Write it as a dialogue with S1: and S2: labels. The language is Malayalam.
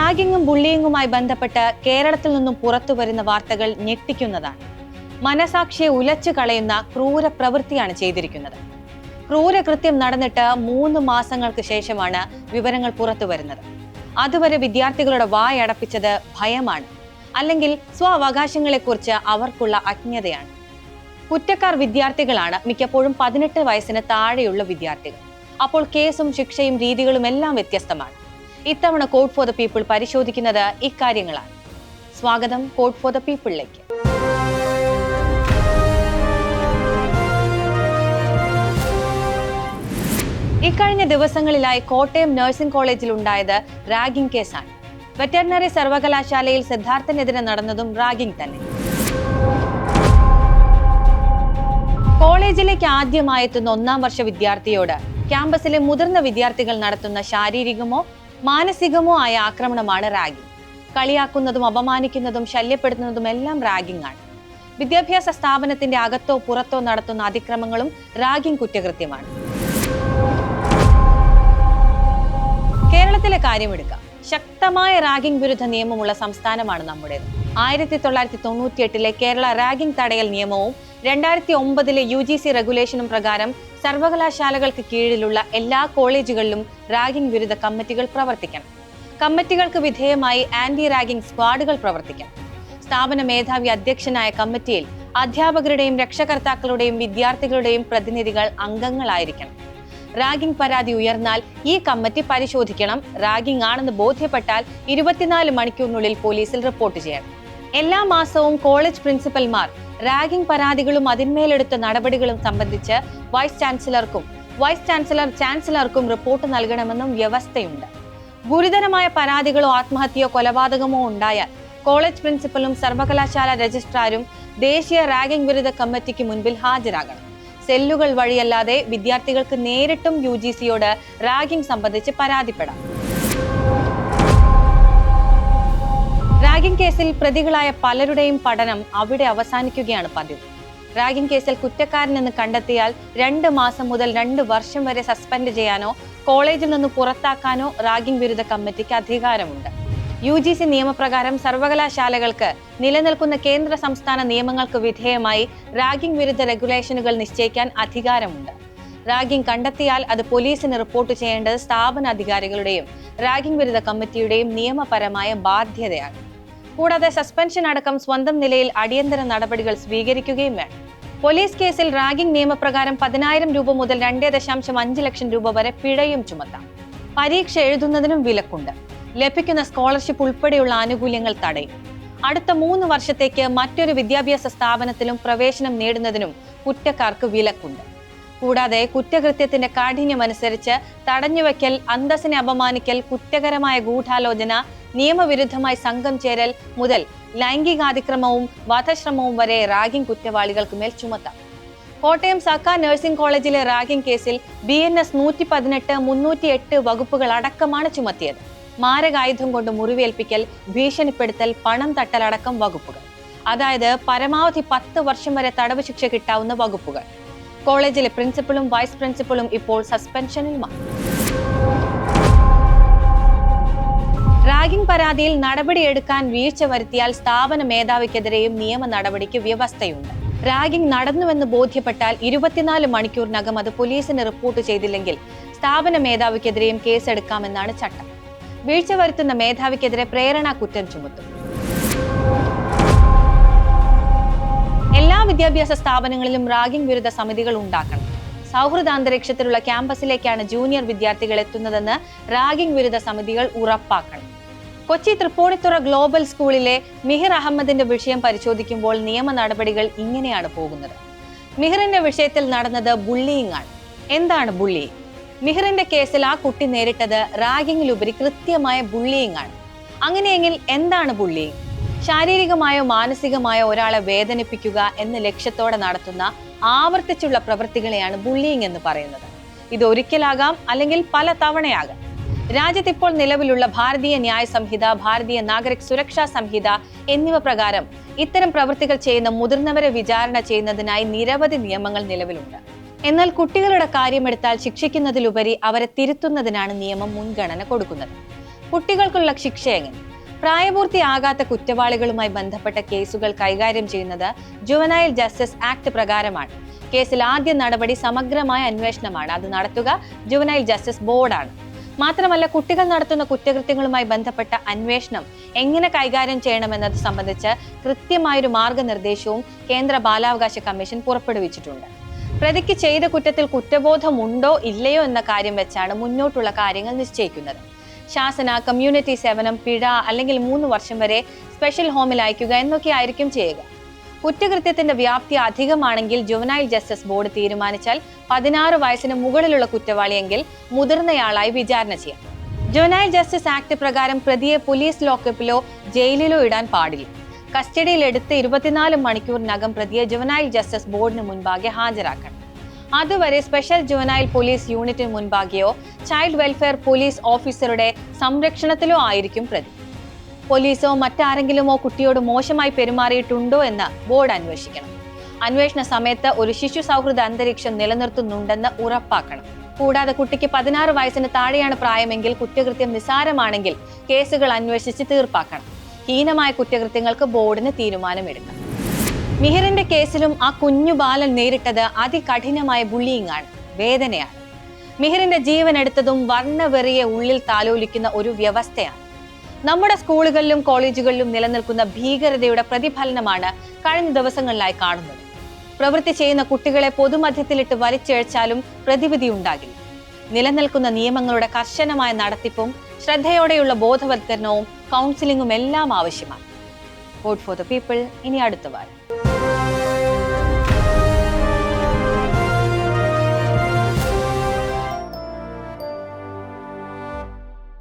S1: റാഗിങ്ങും ബുള്ളിയിങ്ങുമായി ബന്ധപ്പെട്ട് കേരളത്തിൽ നിന്നും പുറത്തു വരുന്ന വാർത്തകൾ ഞെട്ടിക്കുന്നതാണ്. മനസാക്ഷിയെ ഉലച്ചു കളയുന്ന ക്രൂര പ്രവൃത്തിയാണ് ചെയ്തിരിക്കുന്നത്. ക്രൂരകൃത്യം നടന്നിട്ട് 3 മാസങ്ങൾക്ക് ശേഷമാണ് വിവരങ്ങൾ പുറത്തു വരുന്നത്. അതുവരെ വിദ്യാർത്ഥികളുടെ വായടപ്പിച്ചത് ഭയമാണ്, അല്ലെങ്കിൽ സ്വാവകാശങ്ങളെക്കുറിച്ച് അവർക്കുള്ള അജ്ഞതയാണ്. കുറ്റക്കാർ വിദ്യാർത്ഥികളാണ്, മിക്കപ്പോഴും 18 വയസ്സിന് താഴെയുള്ള വിദ്യാർത്ഥികൾ. അപ്പോൾ കേസും ശിക്ഷയും രീതികളും എല്ലാം വ്യത്യസ്തമാണ്. ഇത്തവണ കോഡ് ഫോർ ദ പീപ്പിൾ പരിശോധിക്കുന്നത് ഇക്കാര്യങ്ങളാണ്. സ്വാഗതം കോഡ് ഫോർ ദ പീപ്പിളിലേക്ക്. ഇക്കഴിഞ്ഞ ദിവസങ്ങളിലായി കോട്ടയം നഴ്സിംഗ് കോളേജിൽ ഉണ്ടായത് റാഗിംഗ് കേസാണ്. വെറ്ററിനറി സർവകലാശാലയിൽ സിദ്ധാർത്ഥനെതിരെ നടന്നതും റാഗിംഗ് തന്നെ. കോളേജിലേക്ക് ആദ്യമായി എത്തുന്ന 1-ാം വർഷ വിദ്യാർത്ഥിയോട് ക്യാമ്പസിലെ മുതിർന്ന വിദ്യാർത്ഥികൾ നടത്തുന്ന ശാരീരികമോ മാനസികമോ ആയ ആക്രമണമാണ് റാഗിംഗ്. കളിയാക്കുന്നതും അപമാനിക്കുന്നതും ശല്യപ്പെടുത്തുന്നതും എല്ലാം റാഗിംഗ് ആണ്. വിദ്യാഭ്യാസ സ്ഥാപനത്തിന്റെ അകത്തോ പുറത്തോ നടത്തുന്ന അതിക്രമങ്ങളും റാഗിംഗ് കുറ്റകൃത്യമാണ്. കേരളത്തിലെ കാര്യമെടുക്കാം. ശക്തമായ റാഗിംഗ് വിരുദ്ധ നിയമമുള്ള സംസ്ഥാനമാണ് നമ്മുടേത്. 1998 കേരള റാഗിംഗ് തടയൽ നിയമവും 2009 UGC റെഗുലേഷനും പ്രകാരം സർവകലാശാലകൾക്ക് കീഴിലുള്ള എല്ലാ കോളേജുകളിലും റാഗിംഗ് വിരുദ്ധ കമ്മിറ്റികൾ പ്രവർത്തിക്കണം. കമ്മിറ്റികൾക്ക് വിധേയമായി ആന്റി റാഗിംഗ് സ്ക്വാഡുകൾ പ്രവർത്തിക്കണം. സ്ഥാപന മേധാവി അധ്യക്ഷനായ കമ്മിറ്റിയിൽ അധ്യാപകരുടെയും രക്ഷകർത്താക്കളുടെയും വിദ്യാർത്ഥികളുടെയും പ്രതിനിധികൾ അംഗങ്ങളായിരിക്കണം. റാഗിംഗ് പരാതി ഉയർന്നാൽ ഈ കമ്മിറ്റി പരിശോധിക്കണം. റാഗിംഗ് ആണെന്ന് ബോധ്യപ്പെട്ടാൽ 24 മണിക്കൂറിനുള്ളിൽ പോലീസിൽ റിപ്പോർട്ട് ചെയ്യണം. എല്ലാ മാസവും കോളേജ് പ്രിൻസിപ്പൽമാർ റാഗിംഗ് പരാതികളും അതിന്മേലെടുത്ത നടപടികളും സംബന്ധിച്ച് വൈസ് ചാൻസലർ ചാൻസലർക്കും റിപ്പോർട്ട് നൽകണമെന്നും വ്യവസ്ഥയുണ്ട്. ഗുരുതരമായ പരാതികളോ ആത്മഹത്യയോ കൊലപാതകമോ ഉണ്ടായാൽ കോളേജ് പ്രിൻസിപ്പലും സർവകലാശാല രജിസ്ട്രാരും ദേശീയ റാഗിംഗ് വിരുദ്ധ കമ്മിറ്റിക്ക് മുൻപിൽ ഹാജരാകണം. സെല്ലുകൾ വഴിയല്ലാതെ വിദ്യാർത്ഥികൾക്ക് നേരിട്ടും UGCയോട് റാഗിംഗ് സംബന്ധിച്ച് പരാതിപ്പെടാം. റാഗിംഗ് കേസിൽ പ്രതികളായ പലരുടെയും പഠനം അവിടെ അവസാനിക്കുകയാണ് പതിവ്. റാഗിംഗ് കേസിൽ കുറ്റക്കാരനെന്ന് കണ്ടെത്തിയാൽ 2 മാസം മുതൽ 2 വർഷം വരെ സസ്പെൻഡ് ചെയ്യാനോ കോളേജിൽ നിന്ന് പുറത്താക്കാനോ റാഗിംഗ് വിരുദ്ധ കമ്മിറ്റിക്ക് അധികാരമുണ്ട്. UGC നിയമപ്രകാരം സർവകലാശാലകൾക്ക് നിലനിൽക്കുന്ന കേന്ദ്ര സംസ്ഥാന നിയമങ്ങൾക്ക് വിധേയമായി റാഗിംഗ് വിരുദ്ധ റെഗുലേഷനുകൾ നിശ്ചയിക്കാൻ അധികാരമുണ്ട്. റാഗിംഗ് കണ്ടെത്തിയാൽ അത് പോലീസിന് റിപ്പോർട്ട് ചെയ്യേണ്ടത് സ്ഥാപന അധികാരികളുടെയും റാഗിംഗ് വിരുദ്ധ കമ്മിറ്റിയുടെയും നിയമപരമായ ബാധ്യതയാണ്. കൂടാതെ സസ്പെൻഷൻ അടക്കം സ്വന്തം നിലയിൽ അടിയന്തര നടപടികൾ സ്വീകരിക്കുകയും വേണം. പോലീസ് കേസിൽ റാഗിംഗ് നിയമപ്രകാരം 10,000 രൂപ മുതൽ 2.5 ലക്ഷം രൂപ വരെ പിഴയും ചുമത്താം. പരീക്ഷ എഴുതുന്നതിനും വിലക്കുണ്ട്. ലഭിക്കുന്ന സ്കോളർഷിപ്പ് ഉൾപ്പെടെയുള്ള ആനുകൂല്യങ്ങൾ തടയും. അടുത്ത 3 വർഷത്തേക്ക് മറ്റൊരു വിദ്യാഭ്യാസ സ്ഥാപനത്തിലും പ്രവേശനം നേടുന്നതിനും കുറ്റക്കാർക്ക് വിലക്കുണ്ട്. കൂടാതെ കുറ്റകൃത്യത്തിന്റെ കാഠിന്യമനുസരിച്ച് തടഞ്ഞുവെക്കൽ, അന്തസ്സിനെ അപമാനിക്കൽ, കുറ്റകരമായ ഗൂഢാലോചന, നിയമവിരുദ്ധമായി സംഘം ചേരൽ മുതൽ ലൈംഗികാതിക്രമവും വധശ്രമവും വരെ റാഗിംഗ് കുറ്റവാളികൾക്ക് മേൽ ചുമത്താം. കോട്ടയം സർക്കാർ നഴ്സിംഗ് കോളേജിലെ റാഗിംഗ് കേസിൽ BNS 118, 308 വകുപ്പുകൾ അടക്കമാണ് ചുമത്തിയത്. മാരകായുധം കൊണ്ട് മുറിവേൽപ്പിക്കൽ, ഭീഷണിപ്പെടുത്തൽ, പണം തട്ടലടക്കം വകുപ്പുകൾ. അതായത് പരമാവധി 10 വർഷം വരെ തടവ് ശിക്ഷ കിട്ടാവുന്ന വകുപ്പുകൾ. കോളേജിലെ പ്രിൻസിപ്പലും വൈസ് പ്രിൻസിപ്പലും ഇപ്പോൾ സസ്പെൻഷനിലുമാണ്. റാഗിംഗ് പരാതിയിൽ നടപടിയെടുക്കാൻ വീഴ്ച വരുത്തിയാൽ സ്ഥാപന മേധാവിക്കെതിരെയും നിയമ നടപടിക്ക് വ്യവസ്ഥയുണ്ട്. റാഗിംഗ് നടന്നുവെന്ന് ബോധ്യപ്പെട്ടാൽ 24 മണിക്കൂറിനകം അത് പോലീസിന് റിപ്പോർട്ട് ചെയ്തില്ലെങ്കിൽ സ്ഥാപന മേധാവിക്കെതിരെയും കേസെടുക്കാമെന്നാണ് ചട്ടം. വീഴ്ച വരുത്തുന്ന മേധാവിക്കെതിരെ പ്രേരണാ കുറ്റം ചുമത്തും. എല്ലാ വിദ്യാഭ്യാസ സ്ഥാപനങ്ങളിലും റാഗിംഗ് വിരുദ്ധ സമിതികൾ ഉണ്ടാക്കണം. സൗഹൃദാന്തരീക്ഷത്തിലുള്ള ക്യാമ്പസിലേക്കാണ് ജൂനിയർ വിദ്യാർത്ഥികൾ എത്തുന്നതെന്ന് റാഗിംഗ് വിരുദ്ധ സമിതികൾ ഉറപ്പാക്കണം. കൊച്ചി തൃപ്പൂണിത്തുറ ഗ്ലോബൽ സ്കൂളിലെ മിഹിർ അഹമ്മദിന്റെ വിഷയം പരിശോധിക്കുമ്പോൾ നിയമ നടപടികൾ ഇങ്ങനെയാണ് പോകുന്നത്. മിഹിറിന്റെ വിഷയത്തിൽ നടന്നത് ബുള്ളിയിങ് ആണ്. എന്താണ് ബുള്ളിയിങ്? മിഹിറിന്റെ കേസിൽ ആ കുട്ടി നേരിട്ടത് റാഗിങ്ങിലുപരി കൃത്യമായ ബുള്ളിയിങ് ആണ്. അങ്ങനെയെങ്കിൽ എന്താണ് ബുള്ളിയിങ്? ശാരീരികമായോ മാനസികമായോ ഒരാളെ വേദനിപ്പിക്കുക എന്ന ലക്ഷ്യത്തോടെ നടത്തുന്ന ആവർത്തിച്ചുള്ള പ്രവൃത്തികളെയാണ് ബുള്ളിയിങ് എന്ന് പറയുന്നത്. ഇത് ഒരിക്കലാകാം, അല്ലെങ്കിൽ പല തവണയാകാം. രാജ്യത്ത് ഇപ്പോൾ നിലവിലുള്ള ഭാരതീയ ന്യായ സംഹിത, ഭാരതീയ നാഗരിക് സുരക്ഷാ സംഹിത എന്നിവ പ്രകാരം ഇത്തരം പ്രവൃത്തികൾ ചെയ്യുന്ന മുതിർന്നവരെ വിചാരണ ചെയ്യുന്നതിനായി നിരവധി നിയമങ്ങൾ നിലവിലുണ്ട്. എന്നാൽ കുട്ടികളുടെ കാര്യമെടുത്താൽ ശിക്ഷിക്കുന്നതിലുപരി അവരെ തിരുത്തുന്നതിനാണ് നിയമം മുൻഗണന കൊടുക്കുന്നത്. കുട്ടികൾക്കുള്ള ശിക്ഷ എങ്ങനെ? പ്രായപൂർത്തിയാകാത്ത കുറ്റവാളികളുമായി ബന്ധപ്പെട്ട കേസുകൾ കൈകാര്യം ചെയ്യുന്നത് ജുവനൈൽ ജസ്റ്റിസ് ആക്ട് പ്രകാരമാണ്. കേസിൽ ആദ്യ നടപടി സമഗ്രമായ അന്വേഷണമാണ്. അത് നടത്തുക ജുവനൈൽ ജസ്റ്റിസ് ബോർഡാണ്. മാത്രമല്ല, കുട്ടികൾ നടത്തുന്ന കുറ്റകൃത്യങ്ങളുമായി ബന്ധപ്പെട്ട അന്വേഷണം എങ്ങനെ കൈകാര്യം ചെയ്യണമെന്നത് സംബന്ധിച്ച് കൃത്യമായൊരു മാർഗനിർദ്ദേശവും കേന്ദ്ര ബാലാവകാശ കമ്മീഷൻ പുറപ്പെടുവിച്ചിട്ടുണ്ട്. പ്രതിക്ക് ചെയ്ത കുറ്റത്തിൽ കുറ്റബോധമുണ്ടോ ഇല്ലയോ എന്ന കാര്യം വെച്ചാണ് മുന്നോട്ടുള്ള കാര്യങ്ങൾ നിശ്ചയിക്കുന്നത്. ശാസന, കമ്മ്യൂണിറ്റി സേവനം, പിഴ അല്ലെങ്കിൽ 3 വർഷം വരെ സ്പെഷ്യൽ ഹോമിൽ അയക്കുക എന്നൊക്കെ ആയിരിക്കും ചെയ്യുക. കുറ്റകൃത്യത്തിന്റെ വ്യാപ്തി അധികമാണെങ്കിൽ ജുവനൈൽ ജസ്റ്റിസ് ബോർഡ് തീരുമാനിച്ചാൽ 16 വയസ്സിന് മുകളിലുള്ള കുറ്റവാളിയെങ്കിൽ മുതിർന്നയാളായി വിചാരണ ചെയ്യാം. ജുവനൈൽ ജസ്റ്റിസ് ആക്ട് പ്രകാരം പ്രതിയെ പോലീസ് ലോക്കപ്പിലോ ജയിലിലോ ഇടാൻ പാടില്ല. കസ്റ്റഡിയിലെടുത്ത് 24 മണിക്കൂറിനകം പ്രതിയെ ജുവനൈൽ ജസ്റ്റിസ് ബോർഡിന് മുൻപാകെ ഹാജരാക്കണം. അതുവരെ സ്പെഷ്യൽ ജുവനൈൽ പോലീസ് യൂണിറ്റിന് മുൻപാകെയോ ചൈൽഡ് വെൽഫെയർ പോലീസ് ഓഫീസറുടെ സംരക്ഷണത്തിലോ ആയിരിക്കും പ്രതി. പോലീസോ മറ്റാരെങ്കിലുമോ കുട്ടിയോട് മോശമായി പെരുമാറിയിട്ടുണ്ടോ എന്ന് ബോർഡ് അന്വേഷിക്കണം. അന്വേഷണ സമയത്ത് ഒരു ശിശു സൗഹൃദ അന്തരീക്ഷം നിലനിർത്തുന്നുണ്ടെന്ന് ഉറപ്പാക്കണം. കൂടാതെ കുട്ടിക്ക് 16 വയസ്സിന് താഴെയാണ് പ്രായമെങ്കിൽ, കുറ്റകൃത്യം നിസാരമാണെങ്കിൽ കേസുകൾ അന്വേഷിച്ച് തീർപ്പാക്കണം. ഹീനമായ കുറ്റകൃത്യങ്ങൾക്ക് ബോർഡിന് തീരുമാനമെടുക്കാം. മിഹിറിന്റെ കേസിലും ആ കുഞ്ഞു ബാലൻ നേരിട്ടത് അതികഠിനമായ ബുള്ളിയിങ് ആണ്, വേദനയാണ്. മിഹിറിന്റെ ജീവൻ എടുത്തതും വർണ്ണവെറിയെ ഉള്ളിൽ താലോലിക്കുന്ന ഒരു വ്യവസ്ഥയാണ്. നമ്മുടെ സ്കൂളുകളിലും കോളേജുകളിലും നിലനിൽക്കുന്ന ഭീകരതയുടെ പ്രതിഫലനമാണ് കഴിഞ്ഞ ദിവസങ്ങളിലായി കാണുന്നത്. പ്രവൃത്തി ചെയ്യുന്ന കുട്ടികളെ പൊതുമധ്യത്തിലിട്ട് വലിച്ചിഴച്ചാലും പ്രതിവിധി ഉണ്ടാകില്ല. നിലനിൽക്കുന്ന നിയമങ്ങളുടെ കർശനമായ നടത്തിപ്പും ശ്രദ്ധയോടെയുള്ള ബോധവൽക്കരണവും കൗൺസിലിംഗും എല്ലാം ആവശ്യമാണ്. വോട്ട് ഫോർ ദ പീപ്പിൾ ഇനി അടുത്ത വാരം.